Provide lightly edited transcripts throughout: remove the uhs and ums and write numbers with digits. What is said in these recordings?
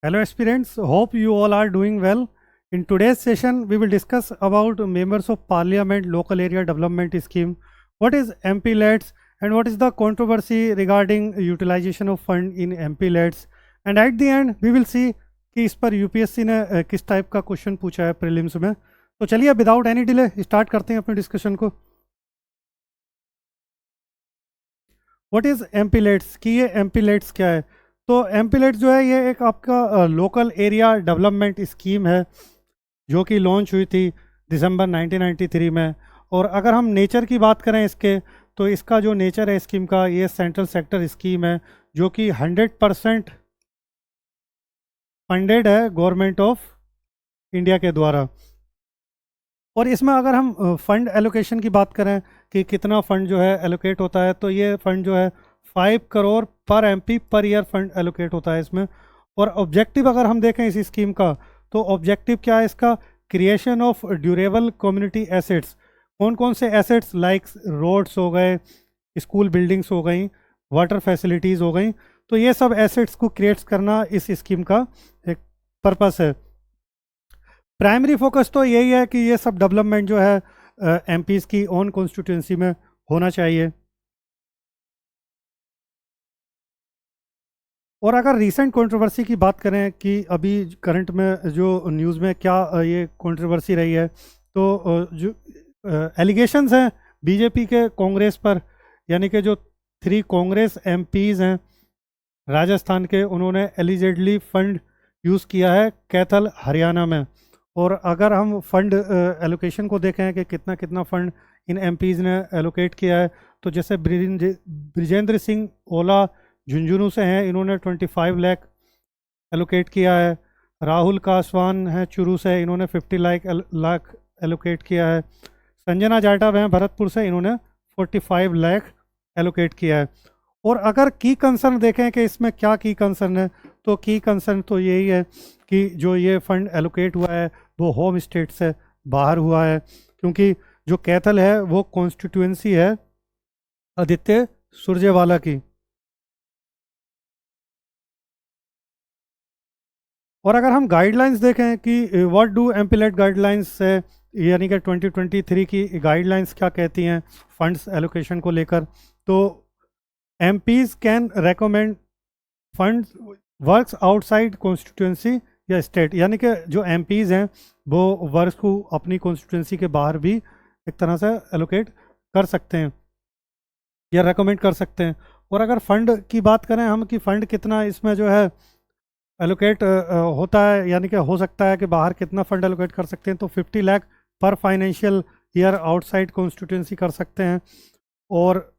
Hello aspirants, hope you all are doing well. In today's session, we will discuss about members of parliament local area development scheme, what is MPLETS and what is the controversy regarding utilization of fund in MPLETS, and at the end we will see कि इस पर UPSC ने किस type का question पूछा है prelims में। तो चलिए विदाउट एनी डिले स्टार्ट करते हैं अपने डिस्कशन को। व्हाट इज एमपीलेट्स, कि ये एमपीलेट्स क्या है। तो एमपीलेट्स जो है ये एक आपका लोकल एरिया डेवलपमेंट स्कीम है जो कि लॉन्च हुई थी दिसंबर 1993 में। और अगर हम नेचर की बात करें इसके, तो इसका जो नेचर है स्कीम का, ये सेंट्रल सेक्टर स्कीम है जो कि 100% फंडेड है गवर्नमेंट ऑफ इंडिया के द्वारा। और इसमें अगर हम फंड एलोकेशन की बात करें कि कितना फ़ंड जो है एलोकेट होता है, तो ये फ़ंड जो है 5 करोड़ पर MP per year fund allocate होता है इसमें। और ऑब्जेक्टिव अगर हम देखें इस स्कीम का, तो ऑब्जेक्टिव क्या है इसका, creation of durable community assets. कौन कौन से एसेट्स, लाइक रोड्स हो गए, स्कूल बिल्डिंग्स हो गई, वाटर फैसिलिटीज़ हो गई, तो ये सब एसेट्स को क्रिएट करना इस स्कीम का एक पर्पस है। प्राइमरी फोकस तो यही है कि ये सब डेवलपमेंट जो है एमपीज़ की ओन कॉन्स्टिट्यूंसी में होना चाहिए। और अगर रीसेंट कंट्रोवर्सी की बात करें कि अभी करंट में जो न्यूज़ में क्या ये कंट्रोवर्सी रही है, तो जो एलिगेशंस हैं बीजेपी के कांग्रेस पर, यानी कि जो 3 कांग्रेस एमपीज़ हैं राजस्थान के, उन्होंने एलिजेडली फंड यूज़ किया है कैथल हरियाणा में। और अगर हम फंड एलोकेशन को देखें कि कितना कितना फ़ंड इन एमपीज़ ने एलोकेट किया है, तो जैसे ब्रिजेंद्र सिंह ओला झुंझुनू से हैं, इन्होंने 25 लाख एलोकेट किया है। राहुल कासवान हैं चुरू से, इन्होंने 50 लाख एलोकेट किया है। संजना जाटव हैं भरतपुर से, इन्होंने 45 लाख एलोकेट किया है। और अगर की कंसर्न देखें कि इसमें क्या की कंसर्न है, तो की कंसर्न तो यही है कि जो ये फंड एलोकेट हुआ है वो होम स्टेट से बाहर हुआ है, क्योंकि जो कैथल है वो कॉन्स्टिट्यूएंसी है आदित्य सुरजेवाला की। और अगर हम गाइडलाइंस देखें कि व्हाट डू एमपीलेट गाइडलाइंस है, यानी कि 2023 की गाइडलाइंस क्या कहती हैं फंड्स एलोकेशन को लेकर, तो MPs can recommend funds works outside constituency या स्टेट, यानी कि जो एमपीज़ हैं वो वर्क्स को अपनी कॉन्स्टिट्यूंसी के बाहर भी एक तरह से एलोकेट कर सकते हैं या रेकमेंड कर सकते हैं। और अगर फ़ंड की बात करें हम कि फ़ंड कितना इसमें जो है एलोकेट होता है, यानी कि हो सकता है कि बाहर कितना फ़ंड एलोकेट कर सकते हैं, तो 50 लाख पर फाइनेंशियल ईयर आउटसाइड कॉन्स्टिट्यूंसी कर सकते हैं। और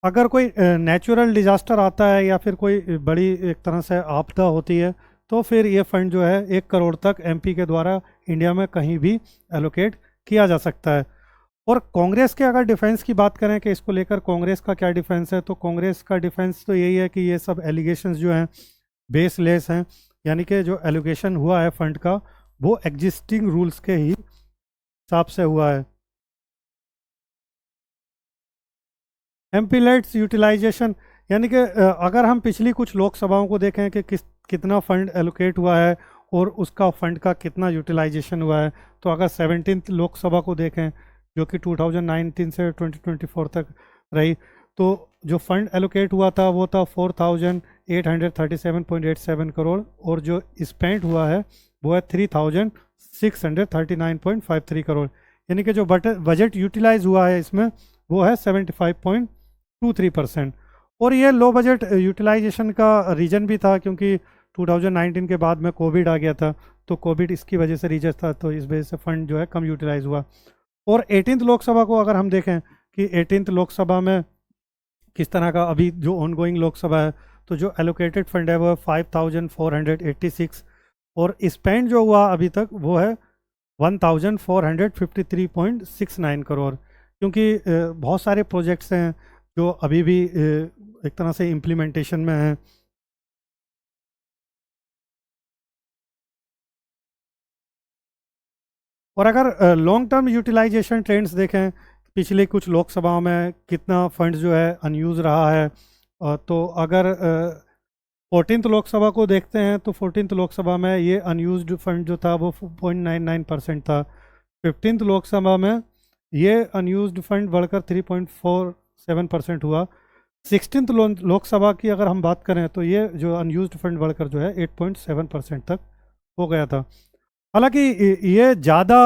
अगर कोई नेचुरल डिज़ास्टर आता है या फिर कोई बड़ी एक तरह से आपदा होती है, तो फिर ये फंड जो है 1 करोड़ तक एमपी के द्वारा इंडिया में कहीं भी एलोकेट किया जा सकता है। और कांग्रेस के अगर डिफेंस की बात करें कि इसको लेकर कांग्रेस का क्या डिफेंस है, तो कांग्रेस का डिफेंस तो यही है कि ये सब एलिगेशंस जो हैं बेसलेस हैं, यानी कि जो एलोकेशन हुआ है फंड का वो एग्जिस्टिंग रूल्स के ही हिसाब से हुआ है। एमपीलेट्स यूटिलाइजेशन, यानी कि अगर हम पिछली कुछ लोकसभाओं को देखें कि कितना फ़ंड एलोकेट हुआ है और उसका फ़ंड का कितना यूटिलाइजेशन हुआ है, तो अगर 17th लोकसभा को देखें जो कि 2019 से 2024 तक रही, तो जो फ़ंड एलोकेट हुआ था वो था 4837.87 करोड़, और जो स्पेंड हुआ है वो है 3639.53 करोड़, यानी कि जो बजट यूटिलाइज हुआ है इसमें वो है 75.23%। और ये लो बजट यूटिलाइजेशन का रीज़न भी था क्योंकि 2019 के बाद में कोविड आ गया था, तो कोविड इसकी वजह से रीजन था, तो इस वजह से फंड जो है कम यूटिलाइज हुआ। और 18th लोकसभा को अगर हम देखें कि 18th लोकसभा में किस तरह का अभी जो ऑनगोइंग लोकसभा है, तो जो एलोकेटेड फंड है वो 5486, और स्पेंड जो हुआ अभी तक वो है 1453.69 करोड़, क्योंकि बहुत सारे प्रोजेक्ट्स हैं जो अभी भी एक तरह से इम्प्लीमेंटेशन में हैं। और अगर लॉन्ग टर्म यूटिलाइजेशन ट्रेंड्स देखें पिछले कुछ लोकसभाओं में कितना फंड जो है अनयूज़ रहा है, तो अगर 14th लोकसभा को देखते हैं तो 14th लोकसभा में ये अनयूज्ड फंड जो था वो 0.99% था। 15th लोकसभा में ये अनयूज्ड फंड बढ़कर 3.47% हुआ। 16th लोकसभा की अगर हम बात करें तो ये जो अनयूज्ड फंड बढ़कर जो है 8.7% तक हो गया था। हालांकि ये ज़्यादा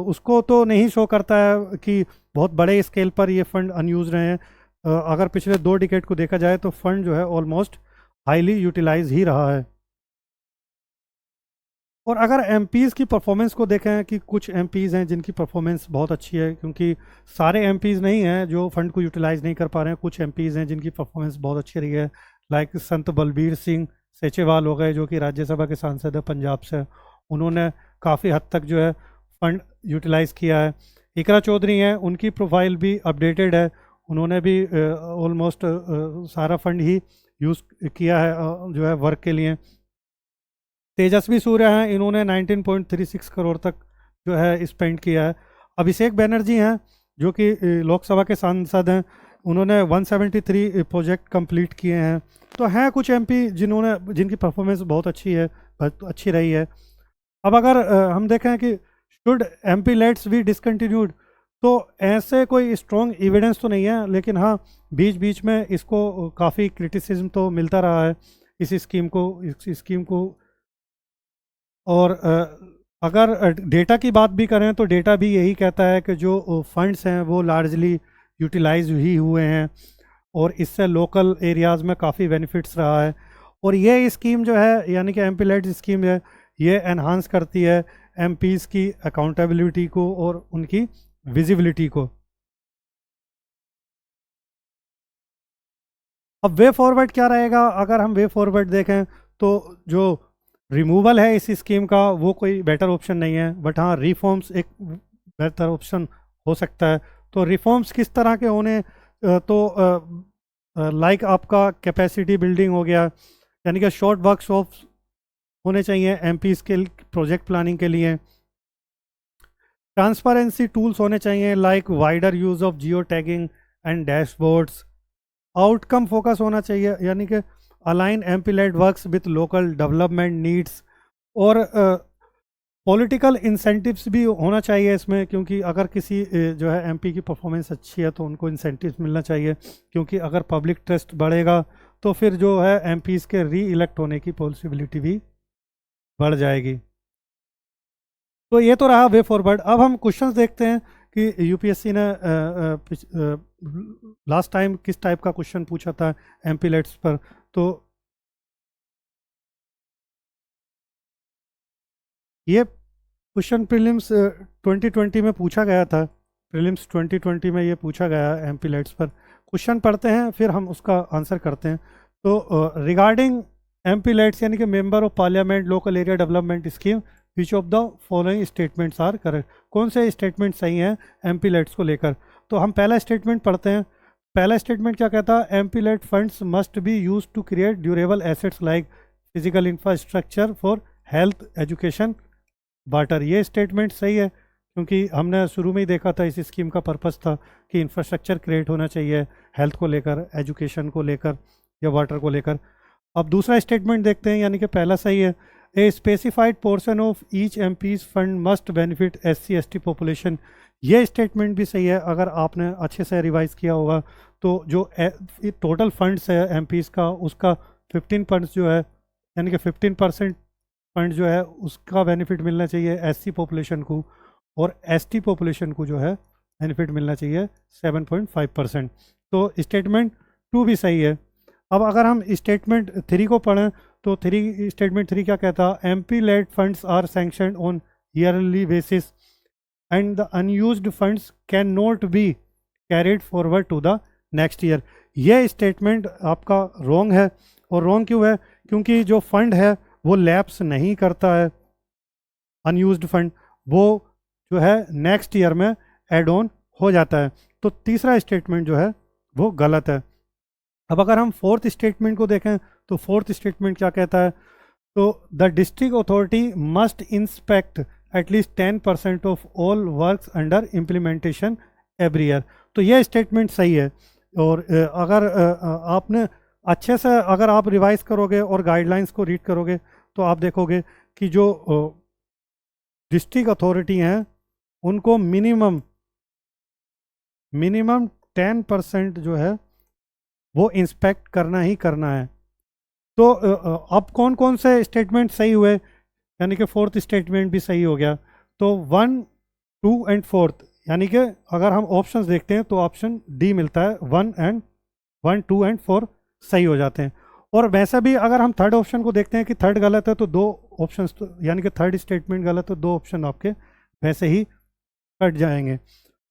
उसको तो नहीं शो करता है कि बहुत बड़े स्केल पर ये फंड अनयूज रहे हैं। अगर पिछले 2 डिकेड को देखा जाए तो फंड जो है ऑलमोस्ट हाईली यूटिलाइज ही रहा है। और अगर एमपीज़ की परफॉर्मेंस को देखें कि कुछ एमपीज़ हैं जिनकी परफॉर्मेंस बहुत अच्छी है, क्योंकि सारे एमपीज़ नहीं हैं जो फंड को यूटिलाइज नहीं कर पा रहे हैं। कुछ एमपीज़ हैं जिनकी परफॉर्मेंस बहुत अच्छी रही है, लाइक संत बलबीर सिंह सेचेवाल हो गए जो कि राज्यसभा के सांसद है पंजाब से। उन्होंने काफ़ी हद तक जो है फंड यूटिलाइज़ किया है। इकरा चौधरी हैं, उनकी प्रोफाइल भी अपडेटेड है, उन्होंने भी ऑलमोस्ट सारा फंड ही यूज़ किया है जो है वर्क के लिए। तेजस्वी सूर्य हैं, इन्होंने 19.36 करोड़ तक जो है स्पेंड किया है। अभिषेक बनर्जी हैं जो कि लोकसभा के सांसद हैं, उन्होंने 173 प्रोजेक्ट कंप्लीट किए हैं। तो हैं कुछ एमपी जिनकी परफॉर्मेंस बहुत अच्छी है, बहुत अच्छी रही है। अब अगर हम देखें कि should MP let's be discontinued, तो ऐसे कोई स्ट्रॉन्ग एविडेंस तो नहीं है, लेकिन हाँ बीच बीच में इसको काफ़ी क्रिटिसिज्म तो मिलता रहा है इस स्कीम को। और अगर डेटा की बात भी करें तो डेटा भी यही कहता है कि जो फंड्स हैं वो लार्जली यूटिलाइज ही हुए हैं और इससे लोकल एरियाज़ में काफ़ी बेनिफिट्स रहा है। और ये स्कीम जो है यानी कि एमपी लेड स्कीम है, ये एनहांस करती है एमपीज़ की अकाउंटेबिलिटी को और उनकी विजिबिलिटी को। अब वे फॉरवर्ड क्या रहेगा? अगर हम वे फॉरवर्ड देखें तो जो रिमूवल है इस स्कीम का वो कोई बेटर ऑप्शन नहीं है, बट हाँ रिफॉर्म्स एक बेहतर ऑप्शन हो सकता है। तो रिफॉर्म्स किस तरह के होने, तो लाइक आपका कैपेसिटी बिल्डिंग हो गया, यानी कि शॉर्ट वर्कशॉप्स होने चाहिए एमपीज़ के प्रोजेक्ट प्लानिंग के लिए। ट्रांसपेरेंसी टूल्स होने चाहिए like wider use of geo tagging and dashboards. Outcome focus होना चाहिए, यानी कि align MPLAD works with local development needs. और पॉलिटिकल इंसेंटिव्स भी होना चाहिए इसमें, क्योंकि अगर किसी जो है एमपी की परफॉर्मेंस अच्छी है तो उनको इंसेंटिव्स मिलना चाहिए, क्योंकि अगर पब्लिक ट्रस्ट बढ़ेगा तो फिर जो है एमपीज़ के री इलेक्ट होने की पॉसिबिलिटी भी बढ़ जाएगी। तो ये तो रहा वे फॉरवर्ड। अब हम क्वेश्चंस देखते हैं कि यूपीएससी ने लास्ट टाइम किस टाइप का क्वेश्चन पूछा था एमपी लेट्स पर। तो ये क्वेश्चन प्रीलिम्स 2020 में पूछा गया था, प्रीलिम्स 2020 में ये पूछा गया एमपी लेट्स पर। क्वेश्चन पढ़ते हैं फिर हम उसका आंसर करते हैं। तो रिगार्डिंग एमपी लेट्स यानी कि member of parliament local area development scheme, which of the following statements are correct? कौन से स्टेटमेंट सही हैं एमपी लेट्स को लेकर? तो हम पहला स्टेटमेंट पढ़ते हैं। पहला स्टेटमेंट क्या कहता है? MPLAD funds must be use to create durable assets like physical infrastructure for health education water. ये स्टेटमेंट सही है, क्योंकि हमने शुरू में ही देखा था इस स्कीम का पर्पस था कि इंफ्रास्ट्रक्चर क्रिएट होना चाहिए हेल्थ को लेकर, एजुकेशन को लेकर या वाटर को लेकर। अब दूसरा स्टेटमेंट देखते हैं, यानी कि पहला सही है। A specified portion of each MPs fund must benefit SC ST population. ये स्टेटमेंट भी सही है, अगर आपने अच्छे से रिवाइज किया होगा तो जो टोटल फंड्स है एमपीज़ का उसका 15% जो है, यानी कि 15% फंड जो है उसका बेनिफिट मिलना चाहिए एससी पॉपुलेशन को, और एसटी पॉपुलेशन को जो है बेनिफिट मिलना चाहिए 7.5%। तो स्टेटमेंट 2 भी सही है। अब अगर हम स्टेटमेंट 3 को पढ़ें तो स्टेटमेंट 3 क्या कहता है? MPLAD funds are sanctioned on yearly basis and the unused funds can not be carried forward to the next year. यह स्टेटमेंट आपका रॉन्ग है। और रॉन्ग क्यों है? क्योंकि जो फंड है वो लैप्स नहीं करता है, अनयूज्ड फंड वो जो है नेक्स्ट ईयर में एड ऑन हो जाता है। तो तीसरा स्टेटमेंट जो है वो गलत है। अब अगर हम फोर्थ स्टेटमेंट को देखें तो फोर्थ स्टेटमेंट क्या कहता है? तो the district authority must inspect at least 10% of all works under implementation every year. तो यह स्टेटमेंट सही है। और अगर आपने अच्छे से अगर आप रिवाइज करोगे और गाइडलाइंस को रीड करोगे तो आप देखोगे कि जो डिस्ट्रिक्ट अथॉरिटी हैं उनको मिनिमम 10% जो है वो इंस्पेक्ट करना ही करना है। तो अब कौन कौन से स्टेटमेंट सही हुए, यानी कि फोर्थ स्टेटमेंट भी सही हो गया। तो 1, 2 एंड फोर्थ, यानी कि अगर हम ऑप्शंस देखते हैं तो ऑप्शन डी मिलता है, 1, 2 एंड 4 सही हो जाते हैं। और वैसे भी अगर हम थर्ड ऑप्शन को देखते हैं कि थर्ड गलत है तो दो ऑप्शन, यानी कि थर्ड स्टेटमेंट गलत है, दो ऑप्शन आपके वैसे ही कट जाएंगे।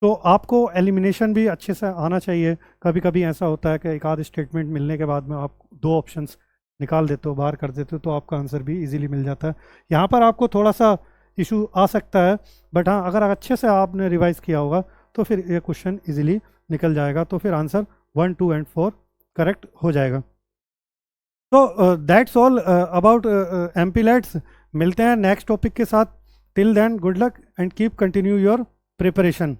तो आपको एलिमिनेशन भी अच्छे से आना चाहिए। कभी कभी ऐसा होता है कि एक आध स्टेटमेंट मिलने के बाद में आप दो ऑप्शंस निकाल देते हो, बाहर कर देते हो, तो आपका आंसर भी इजीली मिल जाता है। यहाँ पर आपको थोड़ा सा इशू आ सकता है, बट हाँ अगर अच्छे से आपने रिवाइज किया होगा तो फिर ये क्वेश्चन इजीली निकल जाएगा। तो फिर आंसर 1, 2 एंड 4 करेक्ट हो जाएगा। तो दैट्स ऑल अबाउट एमपीलेट्स। मिलते हैं नेक्स्ट टॉपिक के साथ। Till then good luck and keep continue your preparation.